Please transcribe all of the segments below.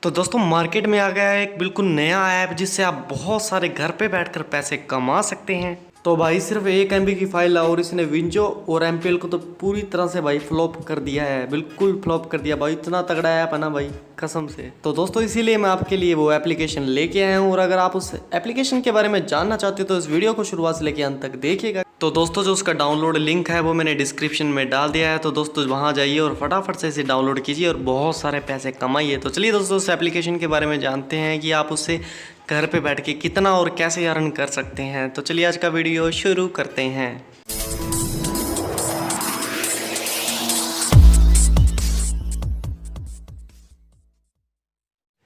तो दोस्तों मार्केट में आ गया है एक बिल्कुल नया ऐप जिससे आप बहुत सारे घर पे बैठकर पैसे कमा सकते हैं। तो भाई सिर्फ 1 MB की फाइल और इसने विंजो और एमपीएल को तो पूरी तरह से भाई फ्लॉप कर दिया है, बिल्कुल फ्लॉप कर दिया भाई। इतना तगड़ा ऐप है ना भाई, कसम से। तो दोस्तों इसीलिए मैं आपके लिए वो एप्लीकेशन लेके आया हूँ, और अगर आप उस एप्लीकेशन के बारे में जानना चाहते हो तो इस वीडियो को शुरुआत से लेकर अंत तक देखिएगा। तो दोस्तों जो उसका डाउनलोड लिंक है वो मैंने डिस्क्रिप्शन में डाल दिया है, तो दोस्तों वहाँ जाइए और फटाफट से इसे डाउनलोड कीजिए और बहुत सारे पैसे कमाइए। तो चलिए दोस्तों उस एप्लीकेशन के बारे में जानते हैं कि आप उससे घर पे बैठ के कितना और कैसे अर्न कर सकते हैं। तो चलिए आज का वीडियो शुरू करते हैं।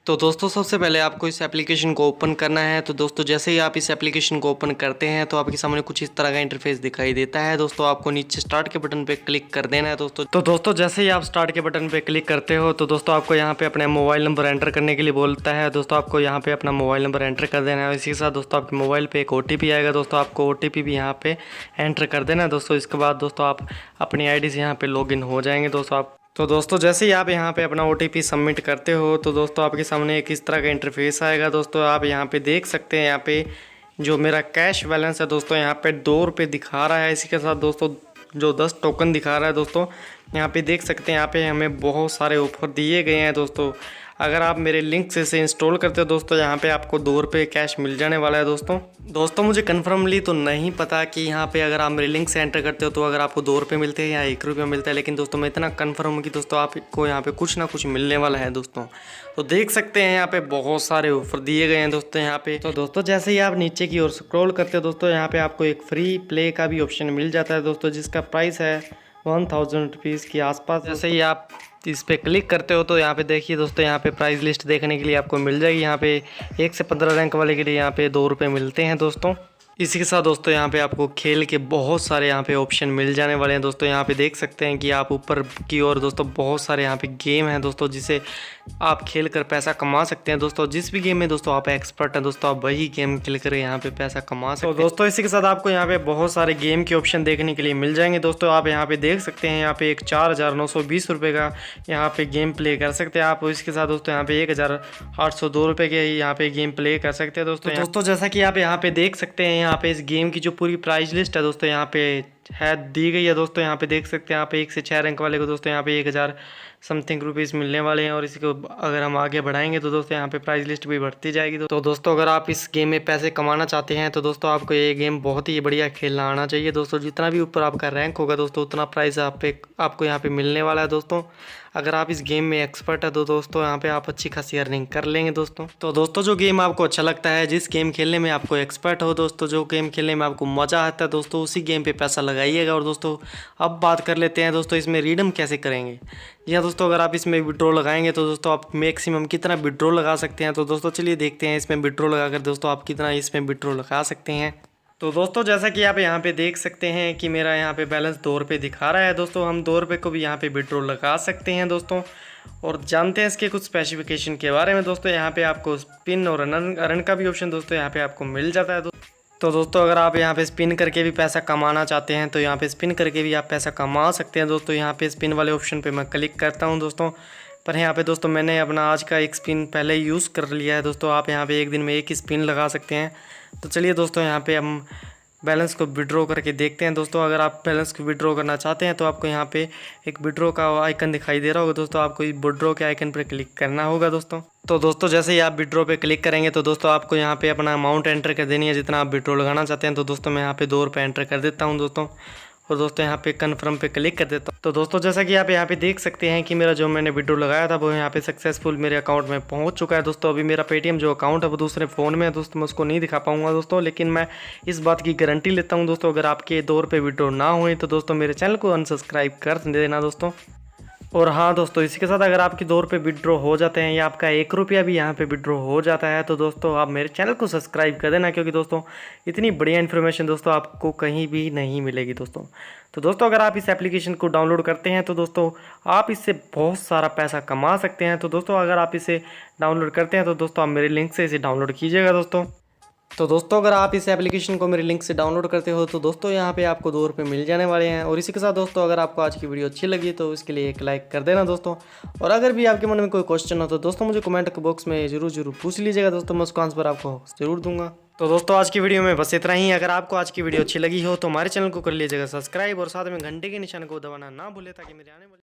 तो दोस्तों सबसे पहले आपको इस एप्लीकेशन को ओपन करना है। तो दोस्तों जैसे ही आप इस एप्लीकेशन को ओपन करते हैं तो आपके सामने कुछ इस तरह का इंटरफेस दिखाई देता है। दोस्तों आपको नीचे स्टार्ट के बटन पे क्लिक कर देना है। दोस्तों जैसे ही आप स्टार्ट के बटन पे क्लिक करते हो तो दोस्तों आपको यहाँ पे अपना मोबाइल नंबर एंटर करने के लिए बोलता है। दोस्तों आपको यहाँ पे अपना मोबाइल नंबर एंटर कर देना है। इसी के साथ दोस्तों आपके मोबाइल पर एक OTP आएगा। दोस्तों आपको OTP भी यहाँ पे एंटर कर देना है। दोस्तों इसके बाद दोस्तों आप अपनी ID से यहाँ पे लॉगिन हो जाएंगे। दोस्तों जैसे ही आप यहाँ पे अपना OTP सबमिट करते हो तो दोस्तों आपके सामने एक इस तरह का इंटरफेस आएगा। दोस्तों आप यहाँ पे देख सकते हैं, यहाँ पे जो मेरा कैश बैलेंस है दोस्तों यहाँ पे 2 रुपये दिखा रहा है। इसी के साथ दोस्तों जो 10 टोकन दिखा रहा है दोस्तों यहाँ पे देख सकते हैं, यहाँ पे हमें बहुत सारे ऑफर दिए गए हैं। दोस्तों अगर आप मेरे लिंक से इसे इंस्टॉल करते हो दोस्तों यहाँ पे आपको 2 रुपये कैश मिल जाने वाला है। दोस्तों मुझे कन्फर्मली तो नहीं पता कि यहाँ पे अगर आप मेरे लिंक से एंटर करते हो तो अगर आपको 2 रुपये मिलते हैं या 1 रुपया मिलता है, लेकिन दोस्तों मैं इतना कन्फर्म हूँ कि दोस्तों आपको यहाँ पे कुछ ना कुछ मिलने वाला है। दोस्तों तो देख सकते हैं यहाँ पे बहुत सारे ऑफर दिए गए हैं दोस्तों यहाँ पे। तो दोस्तों जैसे ही आप नीचे की ओर स्क्रॉल करते हो दोस्तों यहाँ पे आपको एक फ्री प्ले का भी ऑप्शन मिल जाता है दोस्तों, जिसका प्राइस है 1000 रुपीज़ के आसपास। जैसे ही आप इस पर क्लिक करते हो तो यहाँ पे देखिए दोस्तों यहाँ पे प्राइस लिस्ट देखने के लिए आपको मिल जाएगी। यहाँ पे 1 से 15 रैंक वाले के लिए यहाँ पे 2 रुपये मिलते हैं दोस्तों। इसी के साथ दोस्तों यहाँ पे आपको खेल के बहुत सारे यहाँ पे ऑप्शन मिल जाने वाले हैं। दोस्तों यहाँ पे देख सकते हैं कि आप ऊपर की ओर दोस्तों बहुत सारे यहाँ पे गेम हैं दोस्तों, जिसे आप खेल कर पैसा कमा सकते हैं। दोस्तों जिस भी गेम में दोस्तों आप एक्सपर्ट हैं दोस्तों आप वही गेम खेल कर यहाँ पे पैसा कमा सकते हैं। तो दोस्तों इसी के साथ आपको यहाँ पे बहुत सारे गेम के ऑप्शन देखने के लिए मिल जाएंगे। दोस्तों आप यहाँ पे देख सकते हैं, यहाँ पे एक 4920 रुपये का यहाँ पे गेम प्ले कर सकते हैं आप। इसके साथ दोस्तों यहाँ पे 1802 रुपये के यहाँ पे गेम प्ले कर सकते हैं। दोस्तों जैसा कि आप यहाँ पे देख सकते हैं, यहाँ पे इस गेम की जो पूरी प्राइस लिस्ट है दोस्तों यहाँ पे है दी गई है। दोस्तों यहाँ पे देख सकते हैं, यहाँ पे 1 से 6 रैंक वाले को दोस्तों यहाँ पे 1000 समथिंग रुपीज़ मिलने वाले हैं। और इसी को अगर हम आगे बढ़ाएंगे तो दोस्तों यहाँ पे प्राइस लिस्ट भी बढ़ती जाएगी। तो दोस्तों अगर आप इस गेम में पैसे कमाना चाहते हैं तो दोस्तों आपको ये गेम बहुत ही बढ़िया खेलना आना चाहिए। दोस्तों जितना भी ऊपर आपका रैंक होगा दोस्तों उतना प्राइस आपको यहाँ पे मिलने वाला है। दोस्तों अगर आप इस गेम में एक्सपर्ट है तो दोस्तों यहाँ पे आप अच्छी खासी अर्निंग कर लेंगे। दोस्तों जो गेम आपको अच्छा लगता है, जिस गेम खेलने में आपको एक्सपर्ट हो दोस्तों, जो गेम खेलने में आपको मज़ा आता है दोस्तों, उसी गेम पे पैसा लगाइएगा। और दोस्तों अब बात कर लेते हैं दोस्तों इसमें रिडीम कैसे करेंगे। जी हाँ दोस्तों, अगर आप इसमें विड्रॉ लगाएंगे तो दोस्तों आप मैक्सिमम कितना विड्रॉ लगा सकते हैं। तो दोस्तों चलिए देखते हैं इसमें विड्रॉ लगाकर दोस्तों आप कितना इसमें विड्रॉ लगा सकते हैं। तो दोस्तों जैसा कि आप यहाँ पे देख सकते हैं कि मेरा यहाँ पे बैलेंस 2 रुपये दिखा रहा है। दोस्तों हम 2 रुपये को भी यहाँ पे विड्रॉ लगा सकते हैं दोस्तों। और जानते हैं इसके कुछ स्पेसिफिकेशन के बारे में। दोस्तों यहाँ पे आपको स्पिन और अर्न का भी ऑप्शन दोस्तों यहाँ पे आपको मिल जाता है। तो दोस्तों अगर आप यहाँ पे स्पिन करके भी पैसा कमाना चाहते हैं तो यहाँ पे स्पिन करके भी आप पैसा कमा सकते हैं। दोस्तों यहाँ पे स्पिन वाले ऑप्शन पे मैं क्लिक करता हूँ दोस्तों, पर यहाँ पे दोस्तों मैंने अपना आज का एक स्पिन पहले यूज़ कर लिया है। दोस्तों आप यहाँ पे एक दिन में एक ही स्पिन लगा सकते हैं। तो चलिए दोस्तों यहाँ पे हम बैलेंस को विड्रॉ करके देखते हैं। दोस्तों अगर आप बैलेंस को विड्रॉ करना चाहते हैं तो आपको यहाँ पे एक विड्रॉ का आइकन दिखाई दे रहा होगा। दोस्तों आपको इस विड्रॉ के आइकन पर क्लिक करना होगा। दोस्तों जैसे ही आप विड्रॉ पे क्लिक करेंगे तो दोस्तों आपको यहाँ पे अपना अमाउंट एंटर कर देनी है जितना आप विड्रॉ लगाना चाहते हैं। तो दोस्तों मैं यहाँ पे 2 रुपये एंटर कर देता हूँ दोस्तों, और दोस्तों यहाँ पे कन्फर्म पे क्लिक कर देता हूँ। तो दोस्तों जैसा कि आप यहाँ पे देख सकते हैं कि मेरा जो मैंने विड्रॉ लगाया था वो यहाँ पे सक्सेसफुल मेरे अकाउंट में पहुँच चुका है। दोस्तों अभी मेरा पेटीएम जो अकाउंट है वो दूसरे फ़ोन में है दोस्तों, मैं उसको नहीं दिखा पाऊँगा दोस्तों, लेकिन मैं इस बात की गारंटी लेता हूँ दोस्तों अगर आपके 2 रुपये विड्रॉ ना हुए तो दोस्तों मेरे चैनल को अनसब्सक्राइब कर देना दोस्तों। और हाँ दोस्तों इसी के साथ अगर आपके 2 रुपये विड्रॉ हो जाते हैं या आपका 1 रुपया भी यहाँ पे विड्रॉ हो जाता है तो दोस्तों आप मेरे चैनल को सब्सक्राइब कर देना, क्योंकि दोस्तों इतनी बढ़िया इन्फॉर्मेशन दोस्तों आपको कहीं भी नहीं मिलेगी दोस्तों। तो दोस्तों अगर आप इस एप्लीकेशन को डाउनलोड करते हैं तो दोस्तों आप इससे बहुत सारा पैसा कमा सकते हैं। तो दोस्तों अगर आप इसे डाउनलोड करते हैं तो दोस्तों आप मेरे लिंक से इसे डाउनलोड कीजिएगा दोस्तों। तो दोस्तों अगर आप इस एप्लीकेशन को मेरे लिंक से डाउनलोड करते हो तो दोस्तों यहाँ पे आपको 2 रुपये मिल जाने वाले हैं। और इसी के साथ दोस्तों अगर आपको आज की वीडियो अच्छी लगी तो इसके लिए एक लाइक कर देना दोस्तों। और अगर भी आपके मन में कोई क्वेश्चन हो तो दोस्तों मुझे कमेंट बॉक्स में जरूर पूछ लीजिएगा दोस्तों, मैं उसका आंसर आपको जरूर दूंगा। तो दोस्तों आज की वीडियो में बस इतना ही। अगर आपको आज की वीडियो अच्छी लगी हो तो हमारे चैनल को कर लीजिएगा सब्सक्राइब और साथ में घंटे के निशान को दबाना ना भूले ताकि मेरे आने वाले